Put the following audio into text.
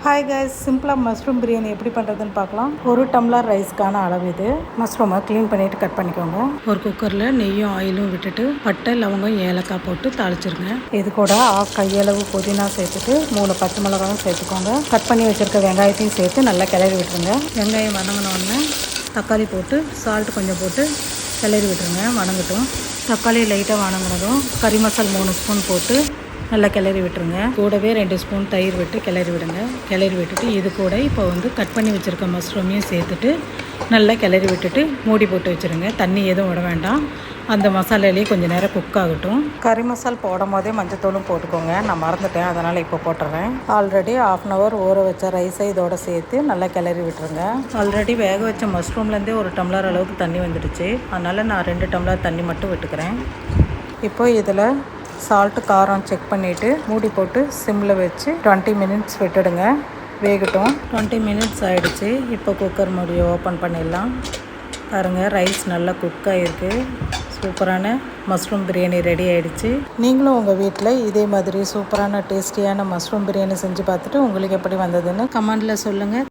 Hi guys, சிம்பிளாக mushroom biryani எப்படி பண்ணுறதுன்னு பார்க்கலாம். ஒரு டம்ளர் ரைஸ்க்கான அளவு இது. மஷ்ரூமை க்ளீன் பண்ணிவிட்டு கட் பண்ணிக்கோங்க. ஒரு குக்கரில் நெய்யும் ஆயிலும் விட்டுட்டு பட்டை, லவங்கம், ஏலக்காய் போட்டு தாளிச்சிருங்க. இது கூட கையளவு புதினா சேர்த்துட்டு 3 பச்சை மிளகாயும் சேர்த்துக்கோங்க. கட் பண்ணி வச்சுருக்க வெங்காயத்தையும் சேர்த்து நல்லா கிளறி விட்டுருங்க. வெங்காயம் வதங்கினோடனே தக்காளி போட்டு சால்ட் கொஞ்சம் போட்டு கிளறி விட்டுருங்க. வதங்கட்டும். தக்காளி லைட்டாக வதங்கினதும் கறி மசால் 3 ஸ்பூன் போட்டு நல்லா கிளறி விட்டுருங்க. கூடவே 2 ஸ்பூன் தயிர் விட்டு கிளறி விடுங்க. கிளறி விட்டுட்டு இது கூட இப்போ கட் பண்ணி வச்சுருக்க மஷ்ரூமையும் சேர்த்துட்டு நல்லா கிளறி விட்டுட்டு மூடி போட்டு வச்சுருங்க. தண்ணி எதுவும் விட வேண்டாம். அந்த மசாலாலேயே கொஞ்சம் நேரம் குக் ஆகட்டும். கறி மசால் போடும் போதே மஞ்சத்தூளும் போட்டுக்கோங்க. நான் மறந்துட்டேன், அதனால் இப்போ போட்டுறேன். ஆல்ரெடி 1/2 hour ஊற வச்ச ரைஸை இதோட சேர்த்து நல்லா கிளறி விட்டுருங்க. ஆல்ரெடி வேக வச்ச மஷ்ரூம்லேருந்தே 1 டம்ளர் அளவுக்கு தண்ணி வந்துடுச்சு. அதனால் நான் 2 டம்ளர் தண்ணி மட்டும் விட்டுக்கிறேன். இப்போ இதில் சால்ட்டு காரம் செக் பண்ணிவிட்டு மூடி போட்டு சிம்மில் வச்சு 20 minutes விட்டுடுங்க. வேகட்டும். 20 minutes ஆகிடுச்சு. இப்போ குக்கர் மூடியை ஓப்பன் பண்ணிடலாம். பாருங்கள், ரைஸ் நல்லா குக் ஆகிருக்கு. சூப்பரான மஷ்ரூம் பிரியாணி ரெடி ஆகிடுச்சு. நீங்களும் உங்கள் வீட்டில் இதே மாதிரி சூப்பரான டேஸ்டியான மஷ்ரூம் பிரியாணி செஞ்சு பார்த்துட்டு உங்களுக்கு எப்படி வந்ததுன்னு கமெண்டில் சொல்லுங்கள்.